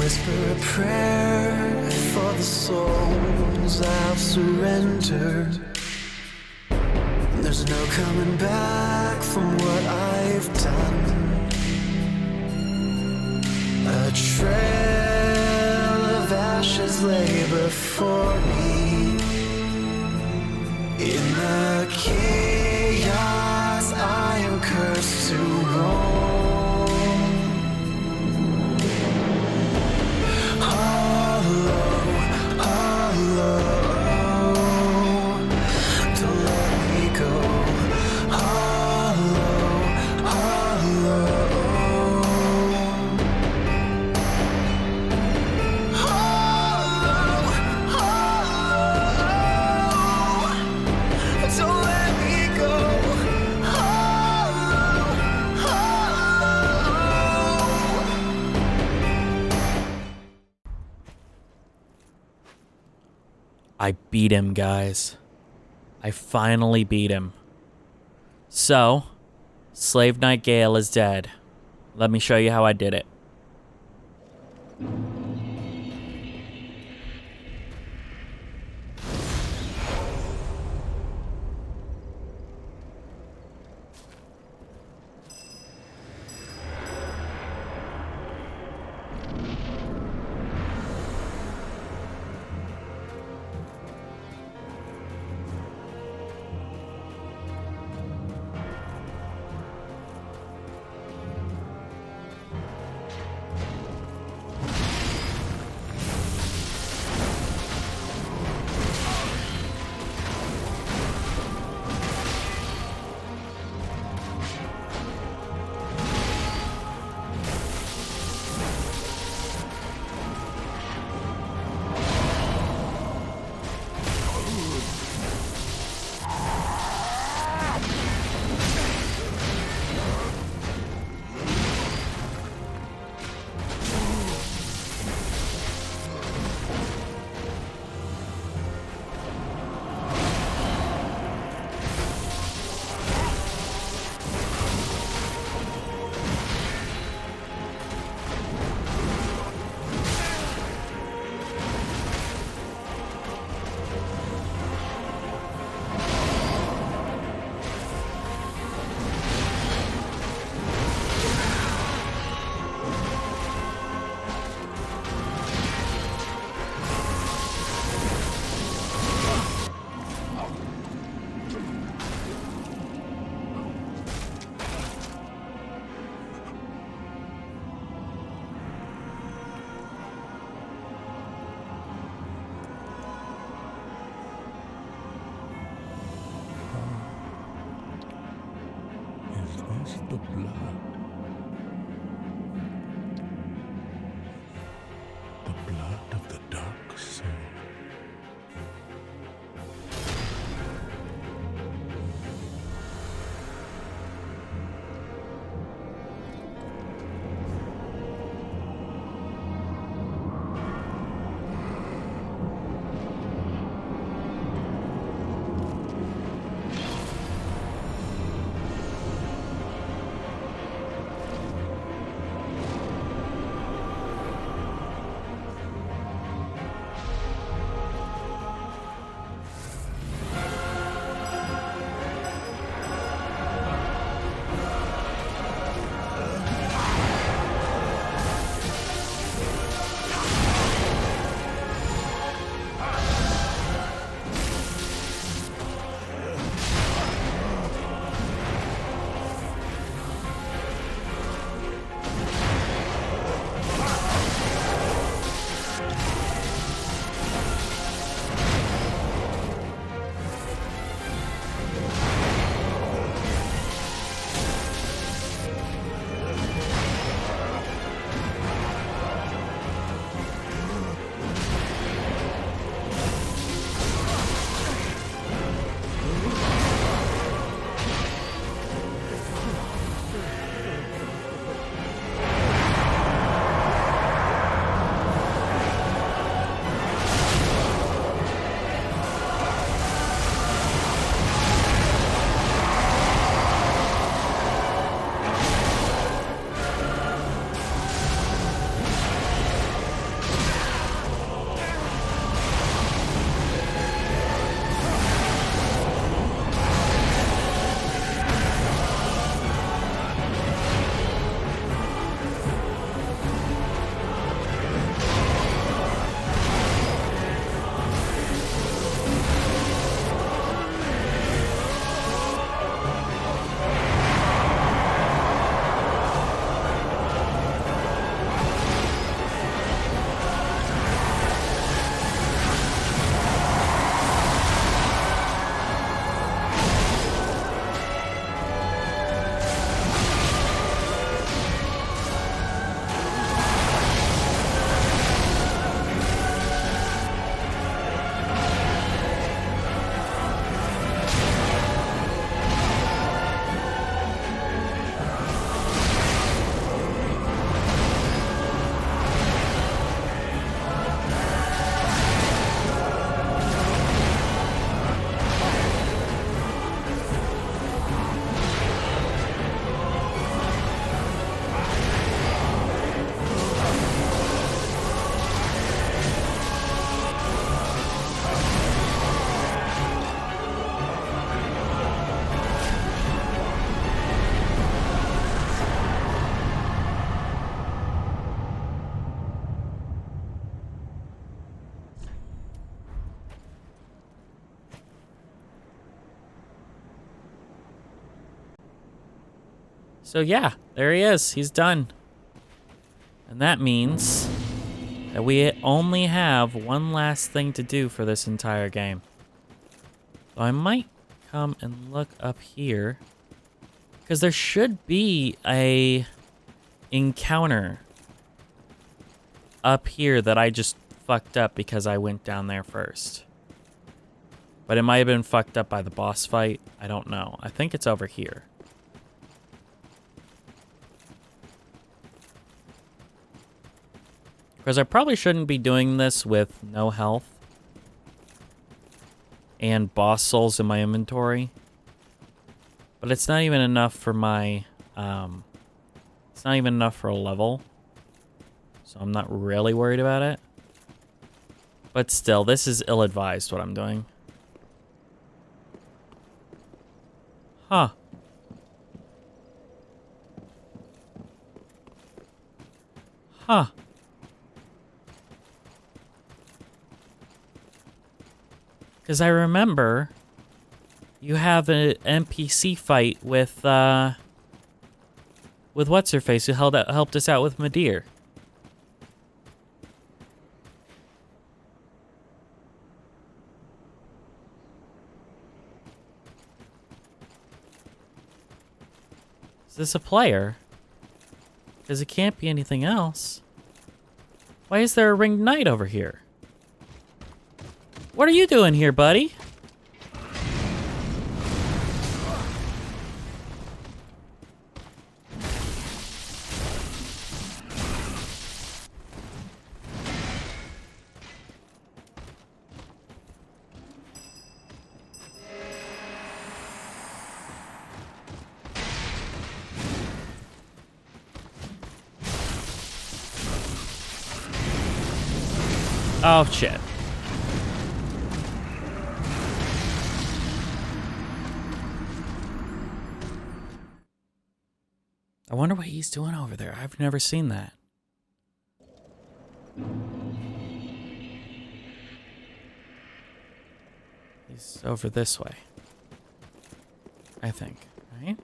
whisper a prayer for the souls I've surrendered. There's no coming back from what I've done. A trail of ashes lay before me. In the chaos I am cursed to roam. Hollow, hollow, don't let me go. Hollow, hollow, hollow, hollow, don't let me go. Hollow, hollow. I beat him, guys. I finally beat him. So, Slave Knight Gale is dead. Let me show you how I did it. Is this the blood? The blood of the dark soul. So yeah, there he is. He's done. And that means that we only have one last thing to do for this entire game. So I might come and look up here, because there should be a encounter up here that I just fucked up because I went down there first. But it might have been fucked up by the boss fight. I don't know. I think it's over here. Because I probably shouldn't be doing this with no health and boss souls in my inventory. But it's not even enough for my, it's not even enough for a level. So I'm not really worried about it. But still, this is ill-advised what I'm doing. Huh. Huh. Because I remember you have an NPC fight with what's-her-face who helped us out with Madeir. Is this a player? Because it can't be anything else. Why is there a ringed knight over here? What are you doing here, buddy? Oh, shit. I wonder what he's doing over there. I've never seen that. He's over this way. I think, right?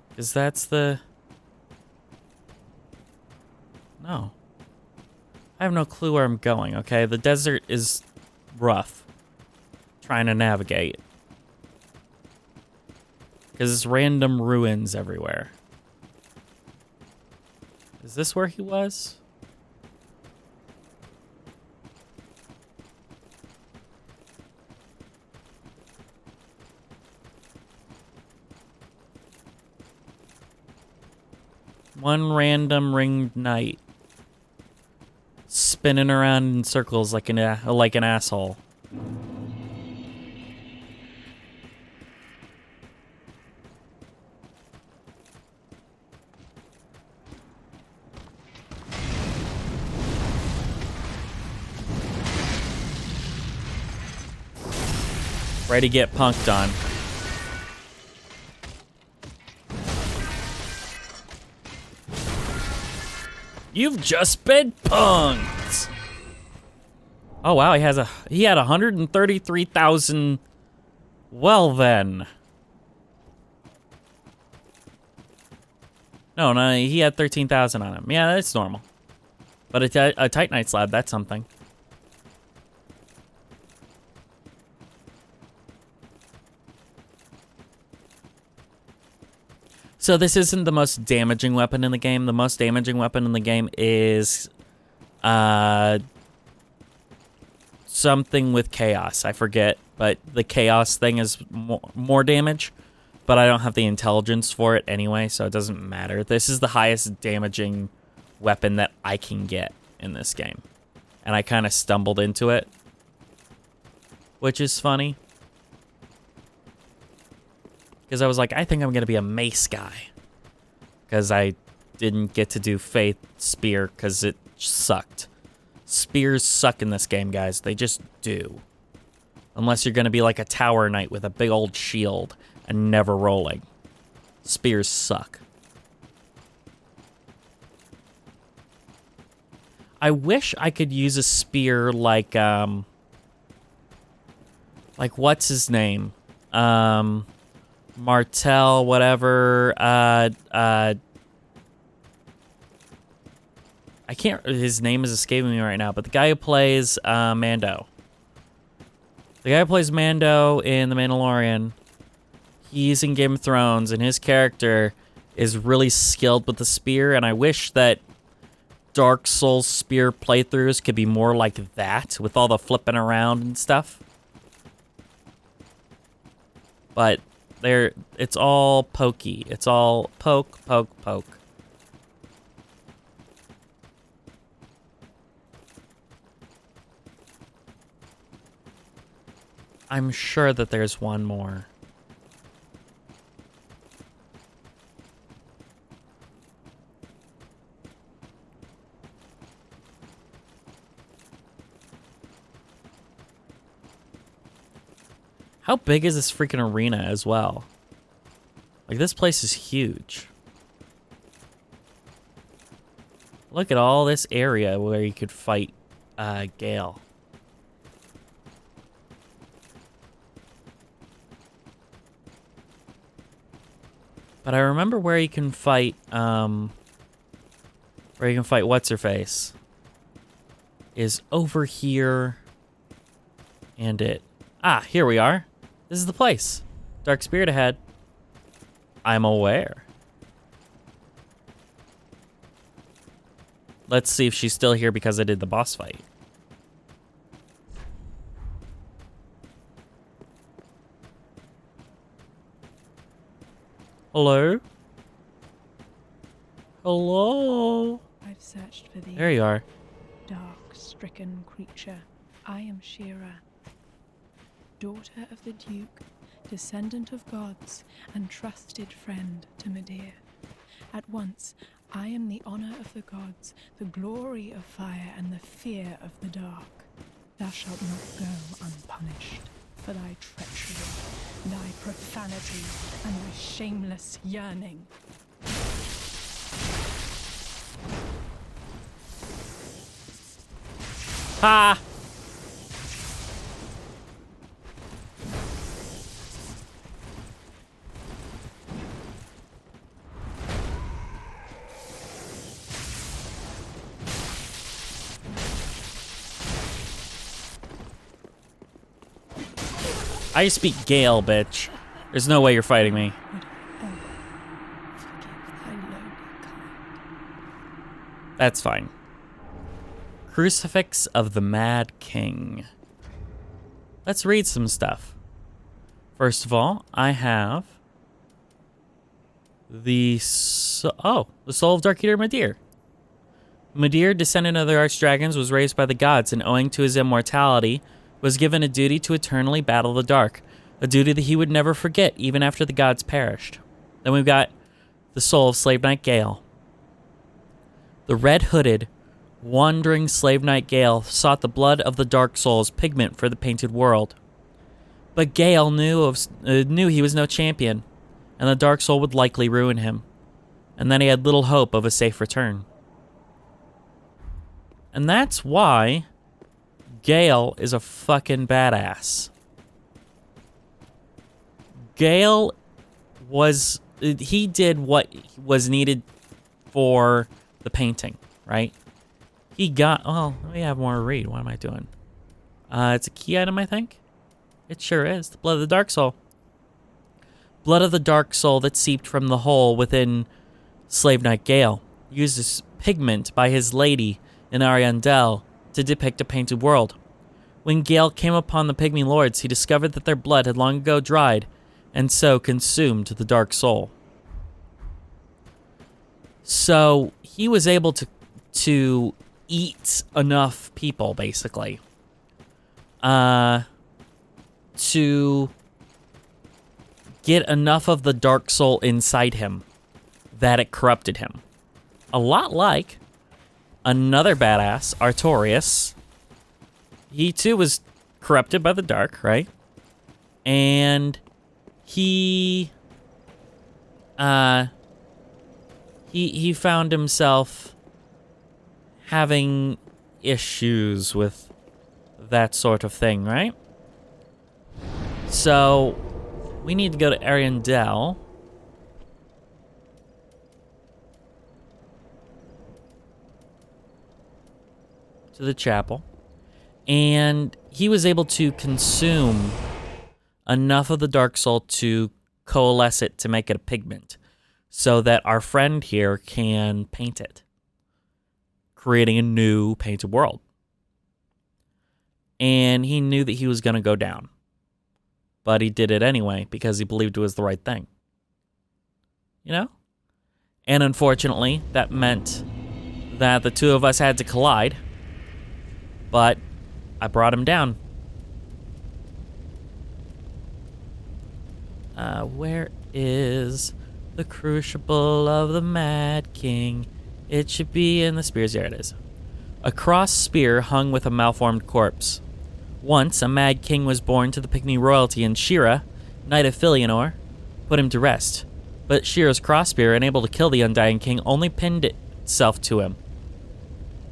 Because that's the... No. I have no clue where I'm going, okay? The desert is rough. Trying to navigate. Because it's random ruins everywhere. Is this where he was? One random ringed knight. Spinning around in circles like an asshole. Ready to get punked on. You've just been punked. Oh wow, he had 133,000. Well then. No, he had 13,000 on him. Yeah, that's normal. But a Titanite slab, that's something. So this isn't the most damaging weapon in the game. The most damaging weapon in the game is something with chaos. I forget, but the chaos thing is more damage, but I don't have the intelligence for it anyway, so it doesn't matter. This is the highest damaging weapon that I can get in this game. And I kind of stumbled into it, which is funny. Because I was like, I think I'm going to be a mace guy. Because I didn't get to do Faith Spear because it sucked. Spears suck in this game, guys. They just do. Unless you're going to be like a Tower Knight with a big old shield and never rolling. Spears suck. I wish I could use a spear like what's his name? Martel, whatever. I can't. His name is escaping me right now, but the guy who plays Mando. The guy who plays Mando in The Mandalorian, he's in Game of Thrones, and his character is really skilled with the spear, and I wish that Dark Souls spear playthroughs could be more like that, with all the flipping around and stuff. But it's all pokey. It's all poke, poke, poke. I'm sure that there's one more. How big is this freaking arena as well? Like, this place is huge. Look at all this area where you could fight Gale. But I remember where you can fight, what's-her-face is over here, and here we are. This is the place. Dark Spirit ahead. I'm aware. Let's see if she's still here because I did the boss fight. Hello? Hello? I've searched for thee. There you are. Dark, stricken creature. I am Shira, daughter of the Duke, descendant of gods, and trusted friend to Medea. At once, I am the honor of the gods, the glory of fire, and the fear of the dark. Thou shalt not go unpunished for thy treachery, thy profanity, and thy shameless yearning. Ha! I speak Gale, bitch. There's no way you're fighting me. That's fine. Crucifix of the Mad King. Let's read some stuff. First of all, I have the soul of Dark Eater Midir. Midir, descendant of the Archdragons, was raised by the gods, and owing to his immortality, was given a duty to eternally battle the dark, a duty that he would never forget even after the gods perished. Then we've got the soul of Slave Knight Gale. The red-hooded, wandering Slave Knight Gale sought the blood of the Dark Soul's pigment for the painted world. But Gale knew he was no champion, and the Dark Soul would likely ruin him, and then he had little hope of a safe return. And that's why Gale is a fucking badass. Gale he did what was needed for the painting, right? We have more to read. What am I doing? It's a key item, I think. It sure is. The blood of the Dark Soul. Blood of the Dark Soul that seeped from the hole within Slave Knight Gale. Used as pigment by his lady in Ariandel to depict a painted world. When Gale came upon the Pygmy Lords, he discovered that their blood had long ago dried, and so consumed the Dark Soul. So he was able to eat enough people, basically, to get enough of the Dark Soul inside him that it corrupted him. A lot like another badass, Artorias. He too was corrupted by the dark, right? And he found himself having issues with that sort of thing, right? So we need to go to Arendelle. To the chapel. And he was able to consume enough of the dark soul to coalesce it to make it a pigment, so that our friend here can paint it, creating a new painted world. And he knew that he was going to go down, but he did it anyway because he believed it was the right thing. You know? And unfortunately, that meant that the two of us had to collide, but I brought him down. Where is the crucible of the Mad King? It should be in the spears. There it is. A crossed spear hung with a malformed corpse. Once, a Mad King was born to the Pygmy royalty, and Shira, Knight of Filianor, put him to rest. But Shira's cross spear, unable to kill the undying king, only pinned itself to him.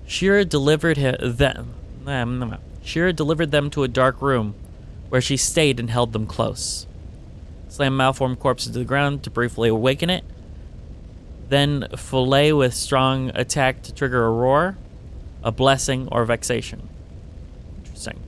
Shira delivered them to a dark room, where she stayed and held them close. Slam malformed corpses to the ground to briefly awaken it. Then fillet with strong attack to trigger a roar, a blessing, or vexation. Interesting.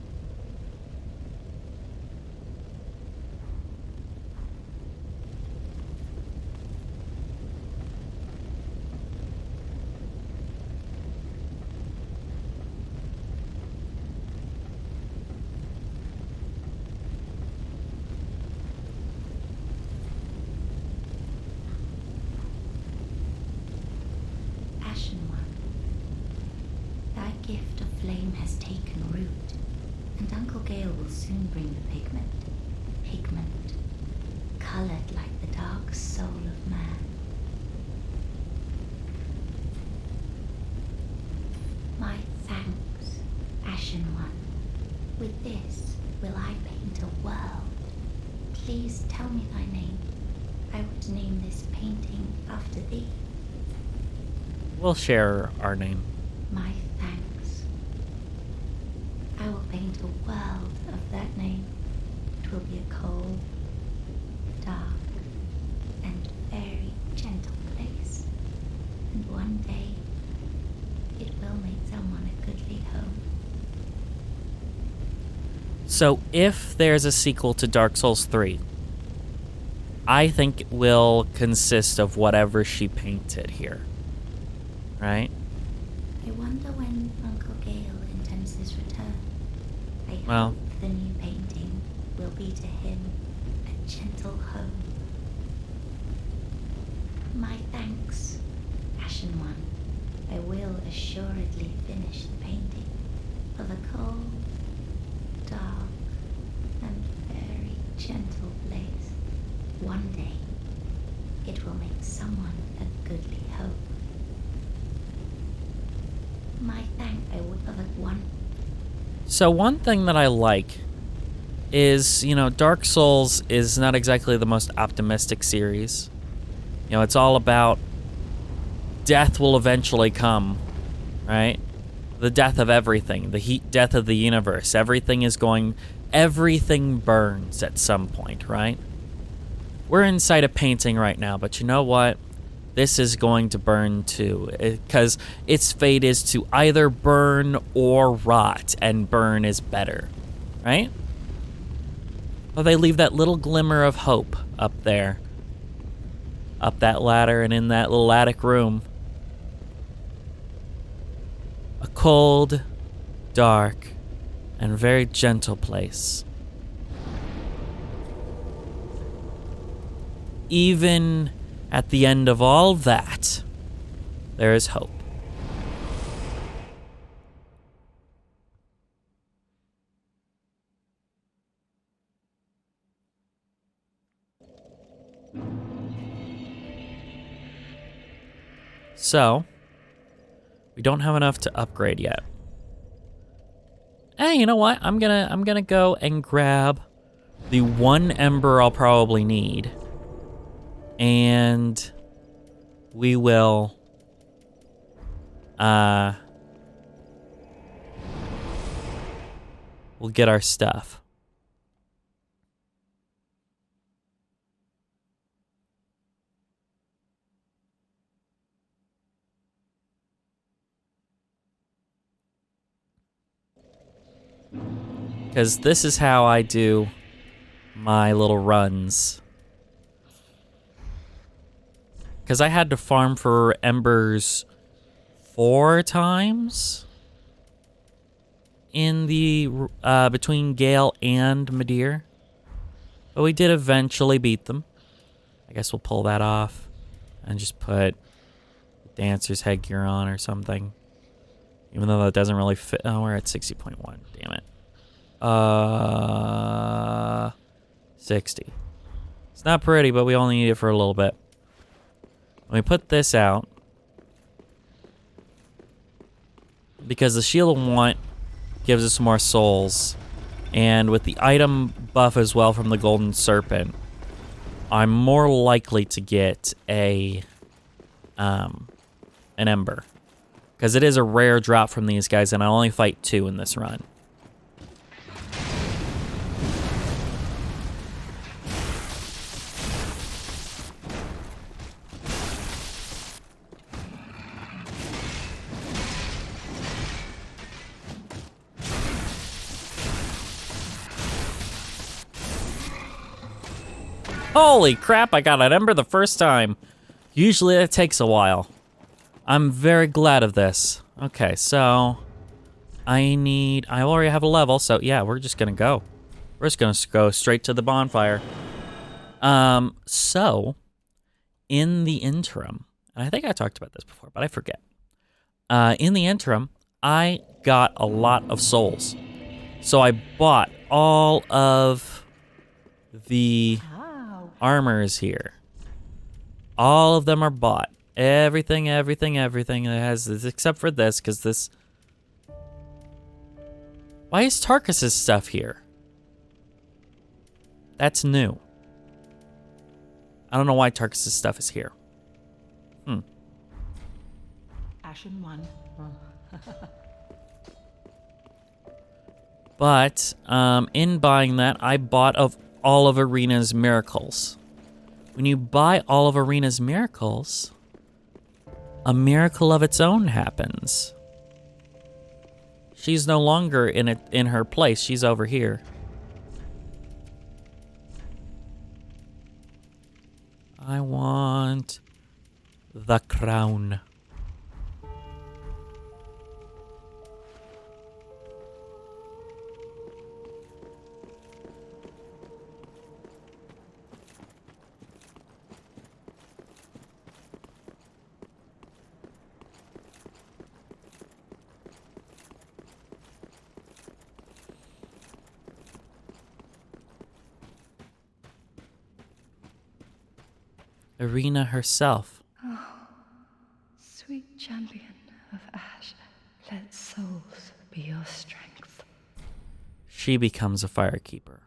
Gift of flame has taken root, and Uncle Gale will soon bring the pigment. Pigment, colored like the dark soul of man. My thanks, Ashen One. With this will I paint a world. Please tell me thy name. I would name this painting after thee. We'll share our name. My thanks. I will paint a world of that name. It will be a cold, dark, and very gentle place. And one day, it will make someone a goodly home. So if there's a sequel to Dark Souls 3, I think it will consist of whatever she painted here. Right? I wonder when Uncle Gale intends his return. I Well, hope the new painting will be to him a gentle home. My thanks, Ashen One. I will assuredly finish the painting of a cold, dark, and very gentle place. One day, it will make someone a goodly home. My thank I would have one. so one thing that I like is, Dark Souls is not exactly the most optimistic series. It's all about death will eventually come, right? The death of everything, the heat death of the universe. Everything burns at some point, right? We're inside a painting right now, but you know what? This is going to burn too, because its fate is to either burn or rot, and burn is better, right? But they leave that little glimmer of hope up there, up that ladder and in that little attic room. A cold, dark, and very gentle place. Even at the end of all that, there is hope. So, we don't have enough to upgrade yet. Hey, you know what? I'm gonna go and grab the one ember I'll probably need. And we will we'll get our stuff. Because this is how I do my little runs. Because I had to farm for embers 4 times in the between Gale and Madeir. But we did eventually beat them. I guess we'll pull that off and just put the dancer's headgear on or something. Even though that doesn't really fit. Oh, we're at 60.1. Damn it. 60. It's not pretty, but we only need it for a little bit. When we put this out, because the Shield of Want gives us more souls, and with the item buff as well from the Golden Serpent, I'm more likely to get an Ember. Because it is a rare drop from these guys, and I only fight 2 in this run. Holy crap, I got an Ember the first time. Usually it takes a while. I'm very glad of this. Okay, so I already have a level, so yeah, we're just gonna go. We're just gonna go straight to the bonfire. So in the interim, and I think I talked about this before, but I forget. In the interim, I got a lot of souls. So I bought all of the armors here. All of them are bought. Everything that has this, except for this, because this... Why is Tarkus's stuff here? That's new. I don't know why Tarkus's stuff is here. Ashen one. But, in buying that, I bought all of Arena's miracles. When you buy all of Arena's miracles, a miracle of its own happens. She's no longer in her place. She's over here. I want the crown. Arena herself. Sweet champion of Ash, let souls be your strength. She becomes a firekeeper.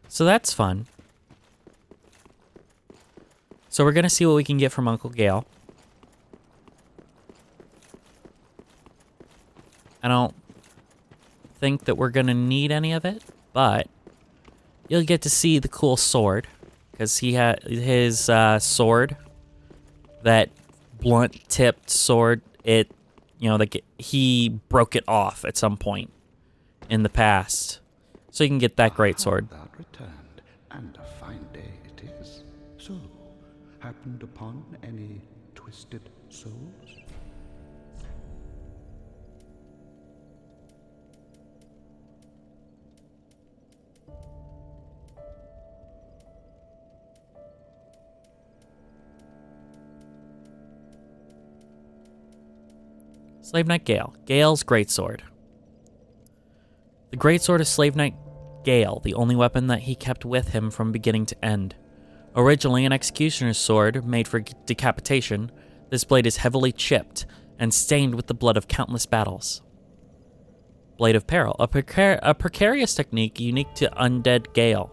So that's fun. So we're gonna see what we can get from Uncle Gale. I don't think that we're gonna need any of it, but you'll get to see the cool sword, because he had his sword, that blunt-tipped sword. It, he broke it off at some point in the past, so you can get that great sword. Thou returned, and a fine day it is. So, happened upon any twisted souls? Slave Knight Gale. Gale's greatsword. The greatsword of Slave Knight Gale, the only weapon that he kept with him from beginning to end. Originally an executioner's sword made for decapitation, this blade is heavily chipped and stained with the blood of countless battles. Blade of Peril, a precarious technique unique to undead Gale.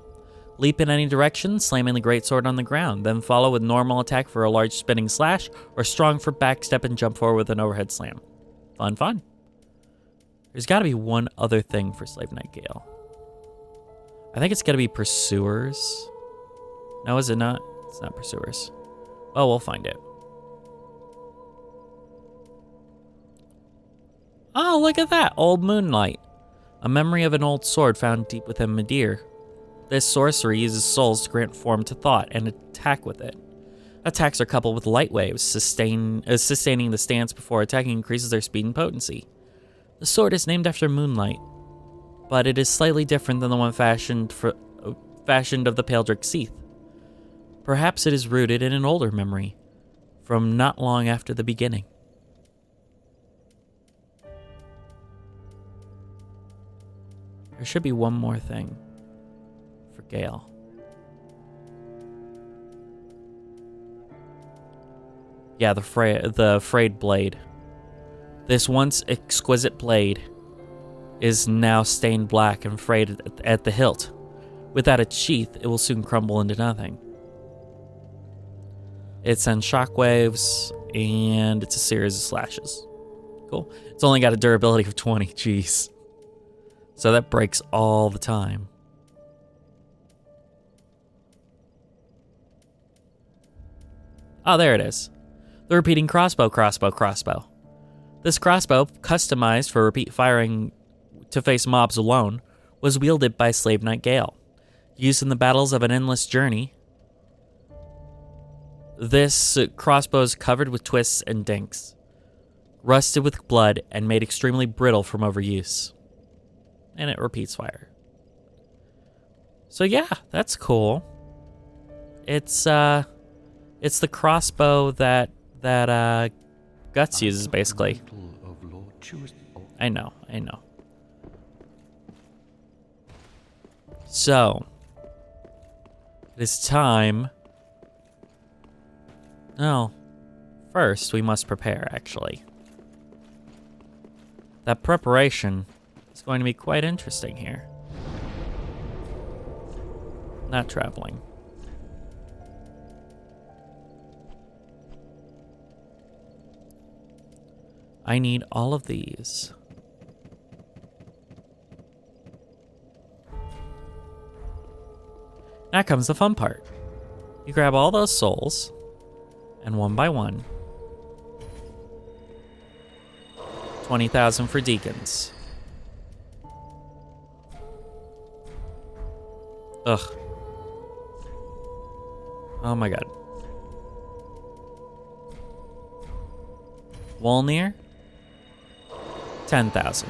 Leap in any direction, slamming the greatsword on the ground, then follow with normal attack for a large spinning slash, or strong for backstep and jump forward with an overhead slam. Fun. There's got to be one other thing for Slave Knight Gale. I think it's got to be Pursuers. No, is it not? It's not pursuers. Oh, we'll find it. Oh, look at that. Old Moonlight. A memory of an old sword found deep within Midir. This sorcery uses souls to grant form to thought and attack with it. Attacks are coupled with light waves. Sustaining the stance before attacking increases their speed and potency. The sword is named after Moonlight, but it is slightly different than the one fashioned of the Paldric Seath. Perhaps it is rooted in an older memory, from not long after the beginning. There should be one more thing for Gale. Yeah, the frayed blade. This once exquisite blade is now stained black and frayed at the hilt. Without its sheath, it will soon crumble into nothing. It sends shockwaves, and it's a series of slashes. Cool. It's only got a durability of 20, jeez. So that breaks all the time. Oh, there it is. The repeating crossbow. This crossbow, customized for repeat firing to face mobs alone, was wielded by Slave Knight Gale. Used in the battles of an endless journey, this crossbow is covered with twists and dinks, rusted with blood, and made extremely brittle from overuse. And it repeats fire. So yeah, that's cool. It's the crossbow that Guts uses, basically. I know. So, it is time. No, first we must prepare, actually. That preparation is going to be quite interesting here. Not traveling. I need all of these. Now comes the fun part. You grab all those souls, and one by one, 20,000 for deacons. Ugh. Oh my god. Wolnir, 10,000.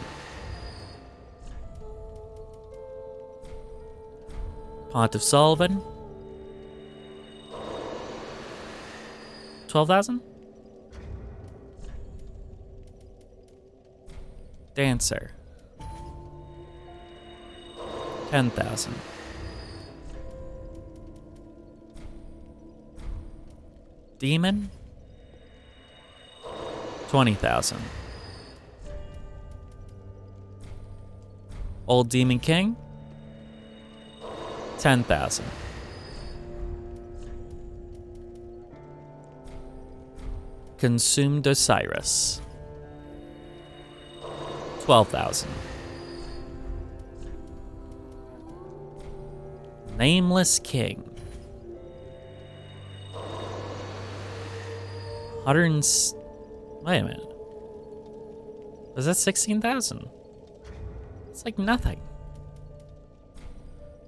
Pontiff Sullivan, 12,000. Dancer, 10,000. Demon, 20,000. Old Demon King, 10,000. Consumed Osiris, 12,000. Nameless King, 100. Wait a minute. Was that 16,000? It's like nothing.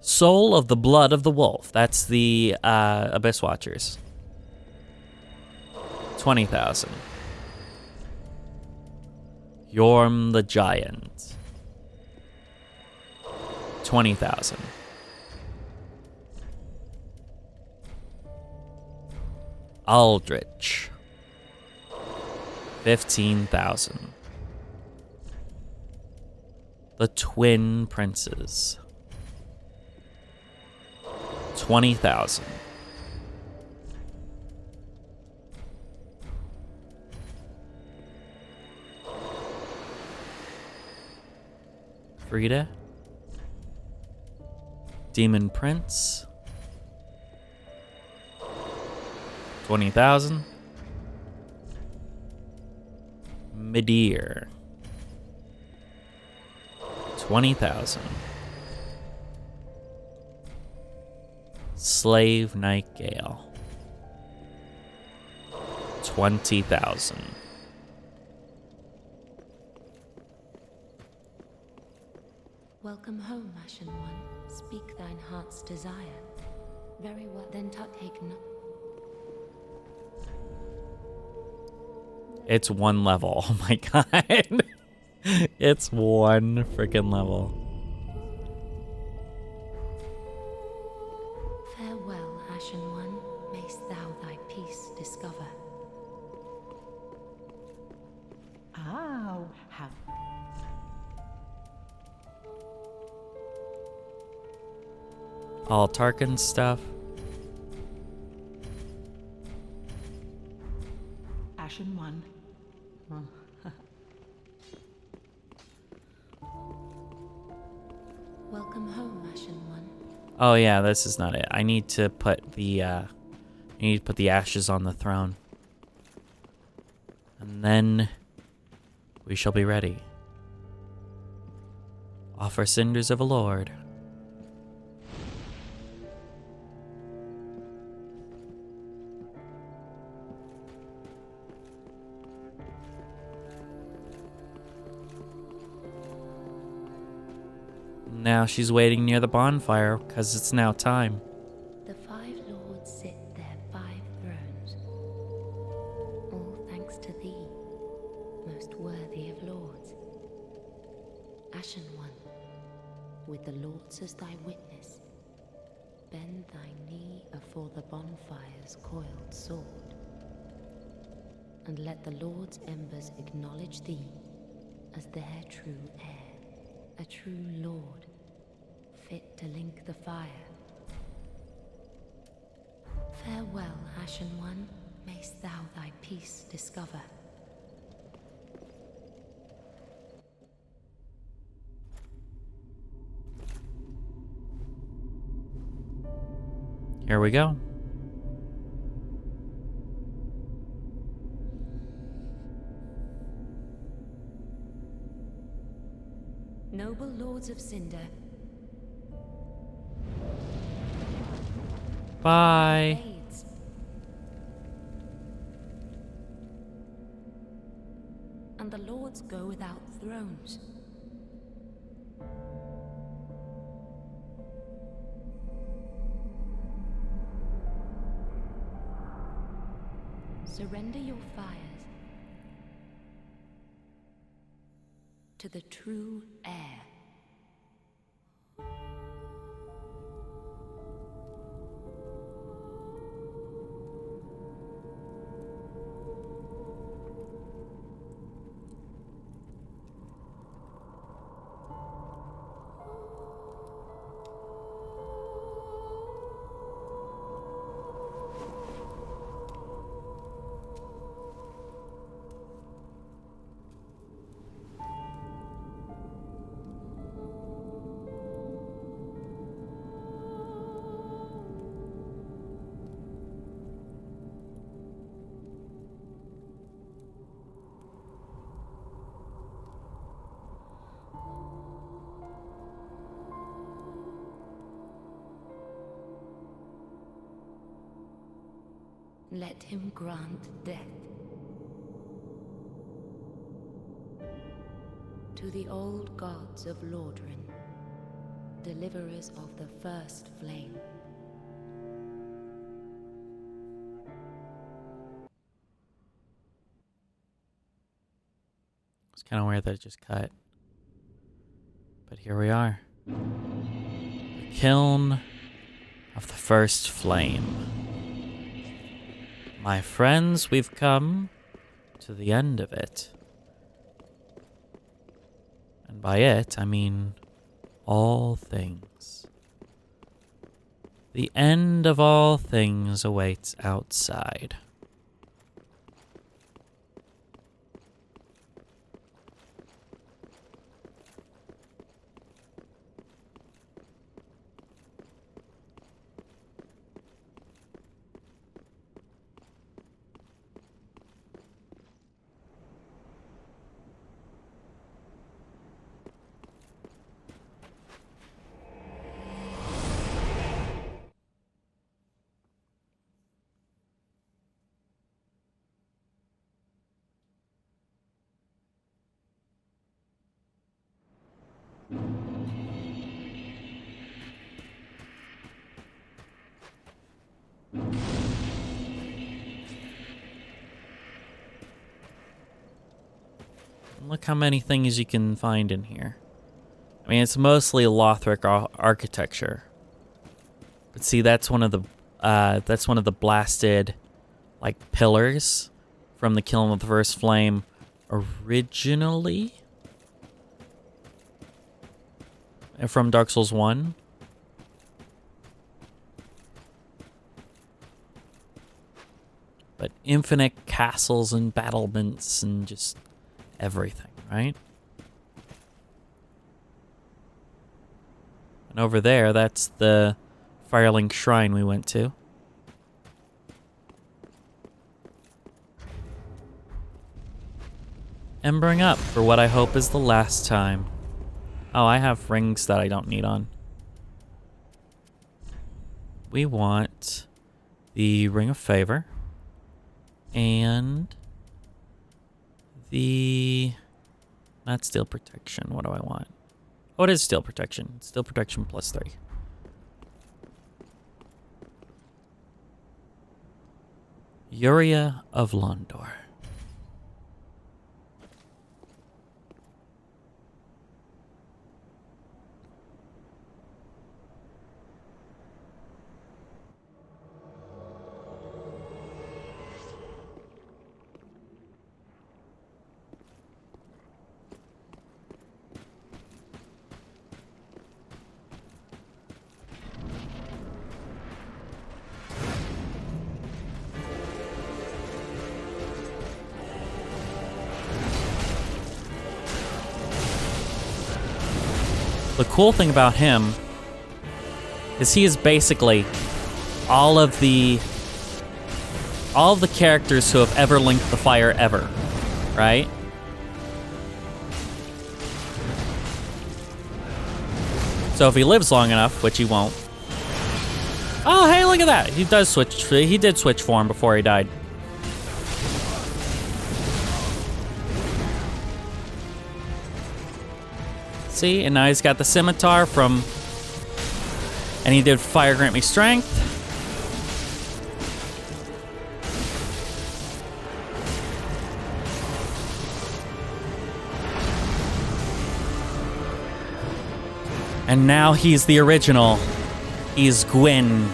Soul of the Blood of the Wolf. That's the Abyss Watchers. 20,000. Yorm the Giant. 20,000. Aldrich. 15,000. The Twin Princes. 20,000. Frida. Demon Prince. 20,000. Midir. 20,000. Slave Knight Gale. 20,000. Welcome home, Ashen One. Speak thine heart's desire. Very well, then take no. It's one level. Oh my god. It's one freaking level. Farewell, Ashen One. Mayst thou thy peace discover. Ow, how All Tarkin stuff. Ashen One. Welcome home, Ashen One. Oh yeah, this is not it. I need to put the ashes on the throne. And then we shall be ready. Offer cinders of a lord. Now she's waiting near the bonfire because it's now time. The 5 lords sit their 5 thrones. All thanks to thee, most worthy of lords. Ashen One, with the lords as thy witness, bend thy knee afore the bonfire's coiled sword, and let the lords' embers acknowledge thee as their true heir, a true lord, fit to link the fire. Farewell, Ashen One, mayst thou thy peace discover. Here we go. Noble lords of Cinder, Bye. blades. And the lords go without thrones. Surrender your fires to the true heir. Let him grant death to the old gods of Lordran, deliverers of the first flame. It's kind of weird that it just cut. But here we are. The kiln of the first flame. My friends, we've come to the end of it. And by it, I mean all things. The end of all things awaits outside. Look how many things you can find in here. I mean, it's mostly Lothric architecture. But see, that's one of the blasted, like, pillars from the Kiln of the First Flame originally. From Dark Souls 1. But infinite castles and battlements and just everything, right? And over there, that's the Firelink Shrine we went to. Embering up for what I hope is the last time. Oh, I have rings that I don't need on. We want the Ring of Favor and the... not Steel Protection. What do I want? Oh, it is Steel Protection. Steel Protection +3. Uria of Londor. The cool thing about him is he is basically all of the characters who have ever linked the fire ever, right? So if he lives long enough, which he won't. Oh, hey, look at that. He did switch form before he died. See, and now he's got the scimitar from... and he did Fire Grant Me Strength. And now he's the original. He's Gwyn.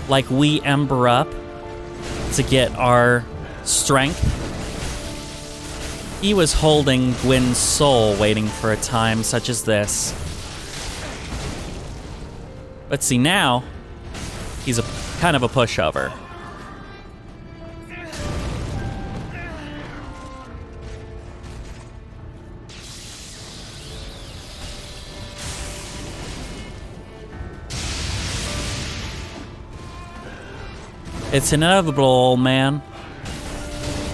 Like we ember up to get our strength. He was holding Gwyn's soul, waiting for a time such as this. But see, now he's a kind of a pushover. It's inevitable, old man.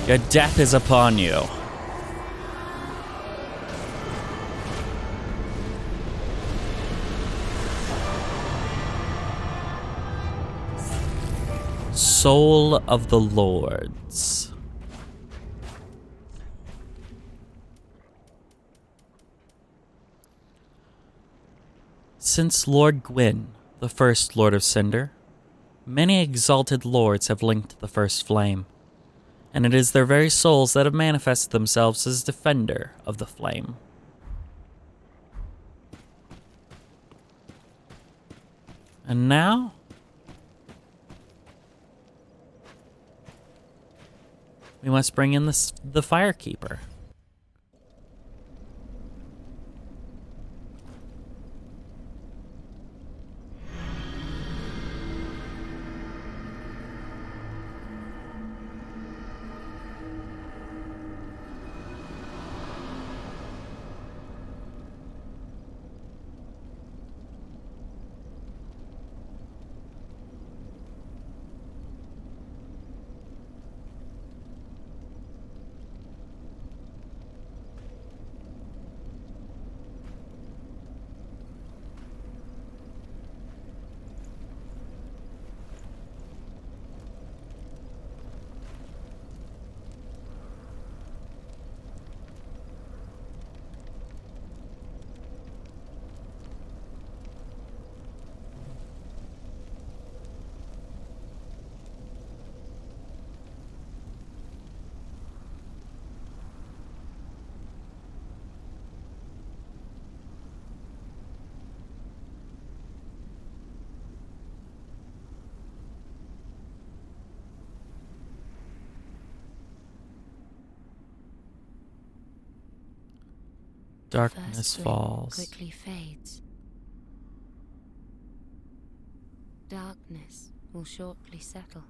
Your death is upon you. Soul of the Lords. Since Lord Gwyn, the first Lord of Cinder, many exalted lords have linked the First Flame, and it is their very souls that have manifested themselves as defender of the flame. And now, we must bring in the Firekeeper. Darkness first flame falls. quickly fades. Darkness will shortly settle.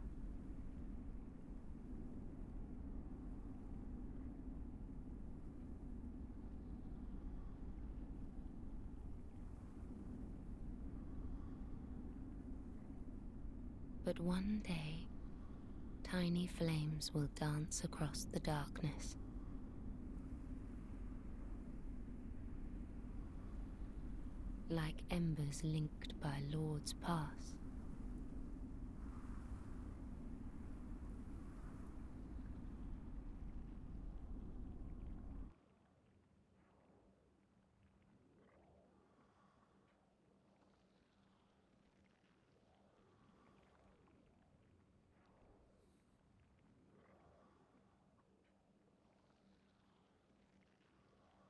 But one day, tiny flames will dance across the darkness. Like embers linked by Lord's pass.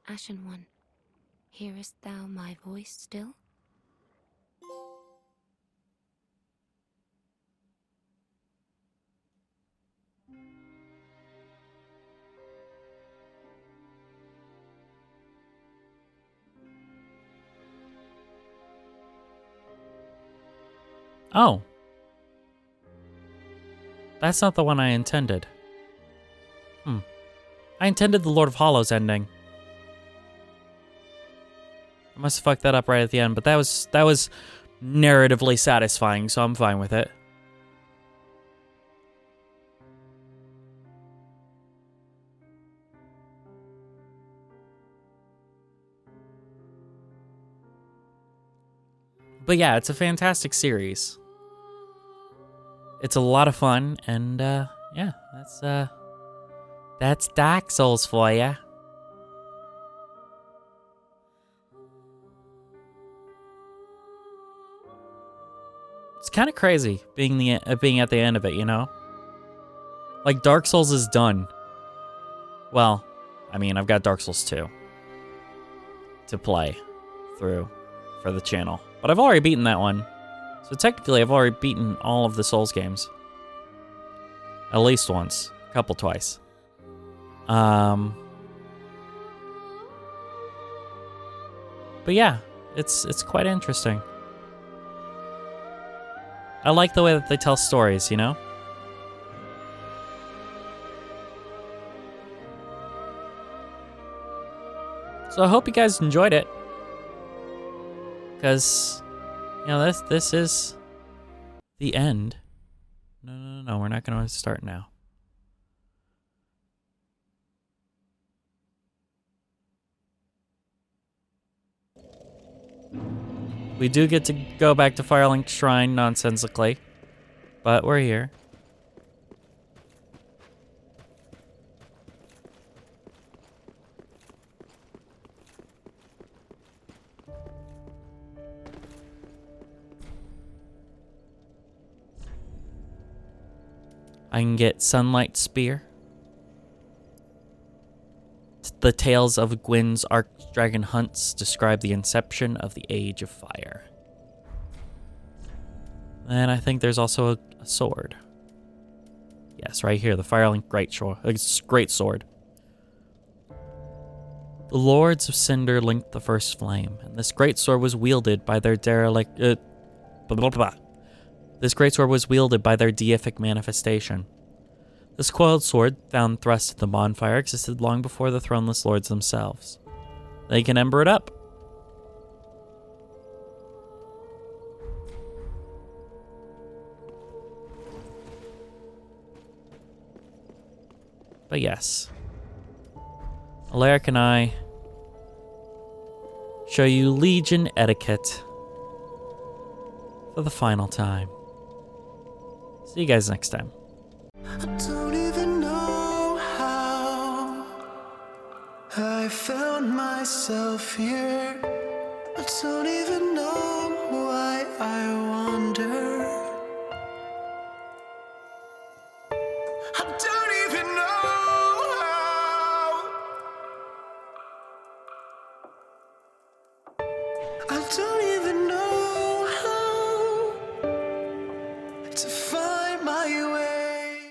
Ashen One, hearest thou my voice still? Oh. That's not the one I intended. I intended the Lord of Hollows ending. I must have fucked that up right at the end, but that was narratively satisfying, so I'm fine with it. But yeah, it's a fantastic series. It's a lot of fun, and yeah, that's Dark Souls for ya. It's kind of crazy being at the end of it, you know? Like, Dark Souls is done. Well, I mean, I've got Dark Souls 2 to play through for the channel. But I've already beaten that one. So technically, I've already beaten all of the Souls games. At least once. A couple twice. But yeah, it's quite interesting. I like the way that they tell stories, you know? So I hope you guys enjoyed it. Because, you know, this is the end. No, we're not going to start now. We do get to go back to Firelink Shrine nonsensically, but we're here. I can get Sunlight Spear. The tales of Gwyn's Archdragon hunts describe the inception of the Age of Fire. And I think there's also a sword. Yes, right here, the Firelink Great Sword. The Lords of Cinder linked the first flame, and this great sword was wielded by their This great sword was wielded by their deific manifestation. This coiled sword, found thrust in the bonfire, existed long before the throneless lords themselves. They can ember it up. But yes, Alaric and I show you Legion etiquette for the final time. See you guys next time. I don't even know how I found myself here. I don't even know why I wander. I don't